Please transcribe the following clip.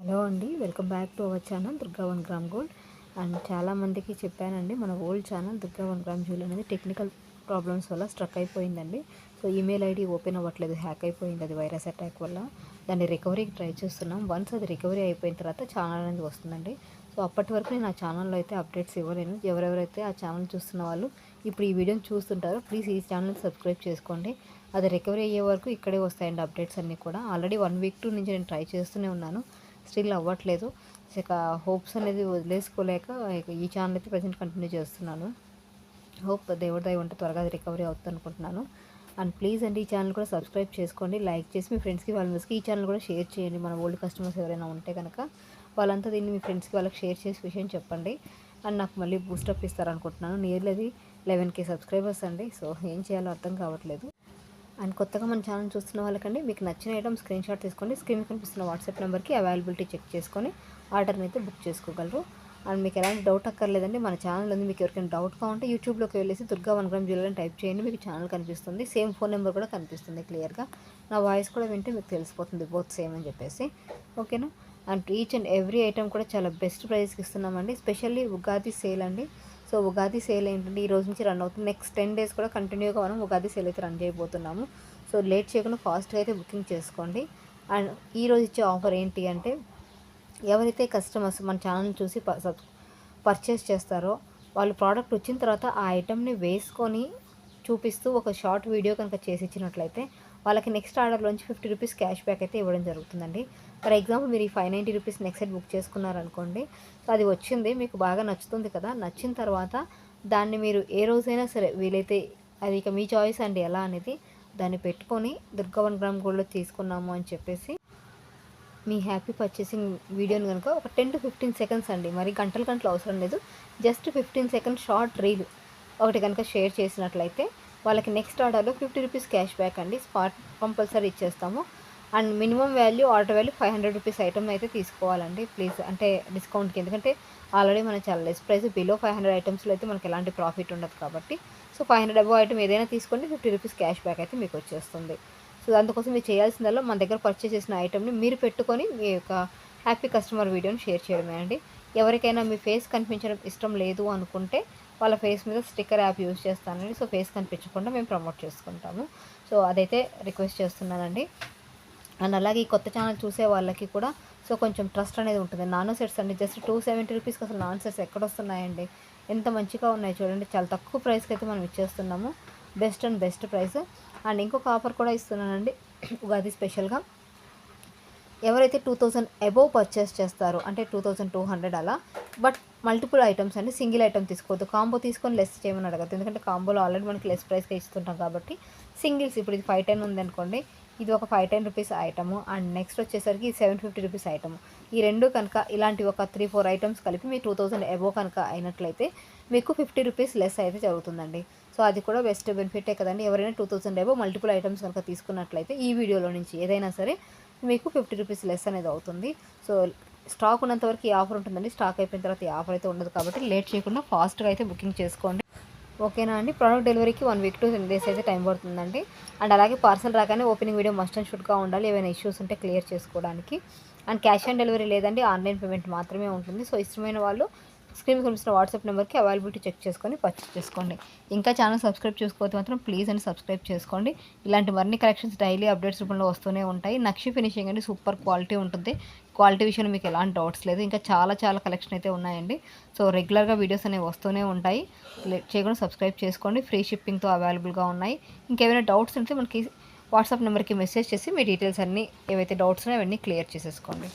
Hello అండి, welcome back to our channel Durga 1 gram gold. And చాలామందికి చెప్పానండి, మన old channel Durga 1 gram jewellery అనేది టెక్నికల్ ప్రాబ్లమ్స్ వల్ల స్ట్రక్ అయిపోయిందండి. సో ఈమెయిల్ ఐడి ఓపెన్ అవ్వట్లేదు, హ్యాక్ అయిపోయింది, అది వైరస్ అటాక్ వల్ల. దాన్ని రికవరీకి ట్రై చేస్తున్నాం. వన్స్ అది రికవరీ అయిపోయిన తర్వాత ఛానల్ అనేది వస్తుందండి. సో అప్పటి వరకు నేను ఆ ఛానల్లో అయితే అప్డేట్స్ ఇవ్వలేను. ఎవరెవరైతే ఆ ఛానల్ చూస్తున్న వాళ్ళు ఇప్పుడు ఈ వీడియోని చూస్తుంటారో ప్లీజ్ ఈ ఛానల్ని సబ్స్క్రైబ్ చేసుకోండి. అది రికవరీ అయ్యే వరకు ఇక్కడే వస్తాయండి అప్డేట్స్ అన్నీ కూడా. ఆల్రెడీ 1 వీక్ నుంచి నేను ట్రై చేస్తూనే ఉన్నాను, స్టిల్ అవ్వట్లేదు. ఇక హోప్స్ అనేది వదిలేసుకోలేక ఇక ఈ ఛానల్ అయితే ప్రజెంట్ కంటిన్యూ చేస్తున్నాను. హోప్ దేవుడి దయ ఉంటే త్వరగా అది రికవరీ అవుతుంది అనుకుంటున్నాను. అండ్ ప్లీజ్ అండి, ఈ ఛానల్ కూడా సబ్స్క్రైబ్ చేసుకోండి, లైక్ చేసి మీ ఫ్రెండ్స్కి వాళ్ళకి ఈ ఛానల్ కూడా షేర్ చేయండి. మన ఓల్డ్ కస్టమర్స్ ఎవరైనా ఉంటే కనుక వాళ్ళంతా దీన్ని మీ ఫ్రెండ్స్కి వాళ్ళకి షేర్ చేసి విషయం చెప్పండి. అండ్ నాకు మళ్ళీ బూస్టప్ ఇస్తారనుకుంటున్నాను. నియర్లీ అది 11K సబ్స్క్రైబర్స్ అండి. సో ఏం చేయాలో అర్థం కావట్లేదు. అండ్ కొత్తగా మన ఛానల్ చూస్తున్న వాళ్ళకండి, మీకు నచ్చిన ఐటమ్ స్క్రీన్ షాట్ తీసుకోండి, స్క్రీన్ కనిపిస్తున్న వాట్సాప్ నెంబర్కి అవైలబిలిటీ చెక్ చేసుకొని ఆర్డర్ని అయితే బుక్ చేసుకోగలరు. అండ్ మీకు ఎలాంటి డౌట్ అక్కర్లేదండి, మన ఛానల్ ఉంది. మీకు ఎవరికైనా డౌట్గా ఉంటే యూట్యూబ్లోకి వెళ్ళేసి దుర్గా 1 గ్రామ్ జ్యువెలరీ టైప్ చేయండి, మీకు ఛానల్ కనిపిస్తుంది. సేమ్ ఫోన్ నెంబర్ కూడా కనిపిస్తుంది క్లియర్గా. నా వాయిస్ కూడా వింటే మీకు తెలిసిపోతుంది బోత్ సేమ్ అని చెప్పేసి. ఓకేనా. And each and every item కూడా చాలా బెస్ట్ ప్రైస్కి ఇస్తున్నామండి. స్పెషల్లీ ఉగాది సేల్ అండి. సో ఉగాది సేల్ ఏంటంటే ఈ రోజు నుంచి రన్ అవుతుంది. నెక్స్ట్ 10 days కూడా కంటిన్యూగా మనం ఉగాది సేల్ అయితే రన్ చేయబోతున్నాము. సో లేట్ చేయకుండా ఫాస్ట్గా అయితే బుకింగ్ చేసుకోండి. అండ్ ఈరోజు ఇచ్చే ఆఫర్ ఏంటి అంటే, ఎవరైతే కస్టమర్స్ మన ఛానల్ చూసి పర్చేస్ చేస్తారో వాళ్ళు ప్రోడక్ట్ వచ్చిన తర్వాత ఆ ఐటమ్ని వేసుకొని చూపిస్తూ ఒక షార్ట్ వీడియో కనుక చేసి ఇచ్చినట్లయితే వాళ్ళకి నెక్స్ట్ ఆర్డర్లోంచి 50 రూపీస్ క్యాష్ బ్యాక్ అయితే ఇవ్వడం జరుగుతుందండి. ఫర్ ఎగ్జాంపుల్ మీరు ఈ 590 రూపీస్ నెక్స్ట్ సెట్ బుక్ చేసుకున్నారనుకోండి. సో అది వచ్చింది, మీకు బాగా నచ్చుతుంది కదా. నచ్చిన తర్వాత దాన్ని మీరు ఏ రోజైనా సరే వీలైతే, అది ఇక మీ చాయిస్ అండి ఎలా అనేది, దాన్ని పెట్టుకొని దుర్గా 1 గ్రామ్ గోల్డ్లో తీసుకున్నాము అని చెప్పేసి మీ హ్యాపీ పర్చేసింగ్ వీడియోని కనుక ఒక 10 to 15 సెకండ్స్ అండి, మరి గంటలు అవసరం లేదు, జస్ట్ 15 సెకండ్స్ షార్ట్ రీల్ ఒకటి కనుక షేర్ చేసినట్లయితే వాళ్ళకి నెక్స్ట్ ఆర్డర్లో 50 రూపీస్ క్యాష్ బ్యాక్ అండి స్పాట్ కంపల్సరీ ఇచ్చేస్తాము. And minimum value order value 500 rupees item అయితే తీసుకోవాలండి ప్లీజ్, అంటే డిస్కౌంట్కి. ఎందుకంటే ఆల్రెడీ మనకి చాలా లెస్ ప్రైస్, బిలో 500 ఐటమ్స్లో అయితే మనకి ఎలాంటి ప్రాఫిట్ ఉండదు కాబట్టి. సో 500 అబోవ్ ఐటమ్ ఏదైనా తీసుకోండి, 50 రూపీస్ క్యాష్ బ్యాక్ అయితే మీకు వచ్చేస్తుంది. సో అందుకోసం మీరు చేయాల్సిందల్లా మన దగ్గర పర్చేస్ చేసిన ఐటమ్ని మీరు పెట్టుకొని మీ యొక్క హ్యాపీ కస్టమర్ వీడియోని షేర్ చేయడమే అండి. ఎవరికైనా మీ ఫేస్ కనిపించడం ఇష్టం లేదు అనుకుంటే వాళ్ళ ఫేస్ మీద స్టిక్కర్ యాప్ యూజ్ చేస్తానండి. సో ఫేస్ కనిపించకుండా మేము ప్రమోట్ చేసుకుంటాము. సో అదైతే రిక్వెస్ట్ చేస్తున్నానండి. అండ్ అలాగే ఈ కొత్త ఛానల్ చూసే వాళ్ళకి కూడా సో కొంచెం ట్రస్ట్ అనేది ఉంటుంది. నానో సెట్స్ అండి, జస్ట్ 270 రూపీస్కి అసలు నానో సెట్స్ ఎక్కడ వస్తున్నాయండి, ఎంత మంచిగా ఉన్నాయి చూడండి. చాలా తక్కువ ప్రైస్కి అయితే మనం ఇచ్చేస్తున్నాము, best and best price. And ఇంకొక ఆఫర్ కూడా ఇస్తున్నానండి ఉగాది స్పెషల్గా. ఎవరైతే 2000 అబోవ్ పర్చేస్ చేస్తారో, అంటే 2200 అలా, బట్ మల్టిపుల్ ఐటమ్స్ అండి, సింగిల్ ఐటమ్ తీసుకోవద్దు. కాంబో తీసుకొని లెస్ చేయమని అడగద్దు, ఎందుకంటే కాంబోలో ఆల్రెడీ మనకి లెస్ ప్రైస్కి ఇస్తుంటాం కాబట్టి. సింగిల్స్ ఇప్పుడు ఇది 510 ఉంది అనుకోండి, ఇది ఒక 510 రూపీస్ ఐటము. అండ్ నెక్స్ట్ వచ్చేసరికి 750 రూపీస్ ఐటము. ఈ రెండు కనుక ఇలాంటి ఒక 3-4 ఐటమ్స్ కలిపి మీ 2000 అబోవ్ కనుక అయినట్లయితే మీకు 50 రూపీస్ లెస్ అయితే జరుగుతుందండి. సో అది కూడా బెస్ట్ బెనిఫిటే కదండి. ఎవరైనా 2000 అబోవ్ మల్టిపుల్ ఐటమ్స్ కనుక తీసుకున్నట్లయితే ఈ వీడియోలో నుంచి ఏదైనా సరే మీకు 50 రూపీస్ లెస్ అనేది అవుతుంది. సో స్టాక్ ఉన్నంత వరకు ఈ ఆఫర్ ఉంటుందండి. స్టాక్ అయిపోయిన తర్వాత ఈ ఆఫర్ అయితే ఉండదు కాబట్టి లేట్ చేయకుండా ఫాస్ట్గా అయితే బుకింగ్ చేసుకోండి. ఓకేనా అండి. ప్రోడక్ట్ డెలివరీకి 1 week to 10 days అయితే టైం పడుతుందండి. అండ్ అలాగే పార్సల్ రాగానే ఓపెనింగ్ వీడియో మస్ట్ అండ్ షుడ్గా ఉండాలి, ఏమైనా ఇష్యూస్ ఉంటే క్లియర్ చేసుకోవడానికి. అండ్ క్యాష్ ఆన్ డెలివరీ లేదండి, ఆన్లైన్ పేమెంట్ మాత్రమే ఉంటుంది. సో ఇష్టమైన వాళ్ళు స్క్రీన్ కనిపిస్తున్న వాట్సాప్ నెంబర్కి అవైలబిలిటీ చెక్ చేసుకొని పర్చేస్ చేసుకోండి. ఇంకా ఛానల్ సబ్స్క్రైబ్ చేసుకోకపోతే మాత్రం ప్లీజ్ అండి సబ్స్క్రైబ్ చేసుకోండి. ఇలాంటి మరిన్ని కలెక్షన్స్ డైలీ అప్డేట్స్ రూపంలో వస్తూనే ఉంటాయి. నక్షి ఫినిషింగ్ అండి, సూపర్ క్వాలిటీ ఉంటుంది. క్వాలిటీ విషయంలో మీకు ఎలాంటి డౌట్స్ లేదు. ఇంకా చాలా కలెక్షన్ అయితే ఉన్నాయండి. సో రెగ్యులర్గా వీడియోస్ అనేవి వస్తూనే ఉంటాయి. చేయకుండా సబ్స్క్రైబ్ చేసుకోండి. ఫ్రీ షిప్పింగ్తో అవైలబుల్గా ఉన్నాయి. ఇంకేమైనా డౌట్స్ ఉంటే మనకి వాట్సాప్ నెంబర్కి మెసేజ్ చేసి మీ డీటెయిల్స్ అన్నీ ఏవైతే డౌట్స్ ఉన్నాయో అవన్నీ క్లియర్ చేసేసుకోండి.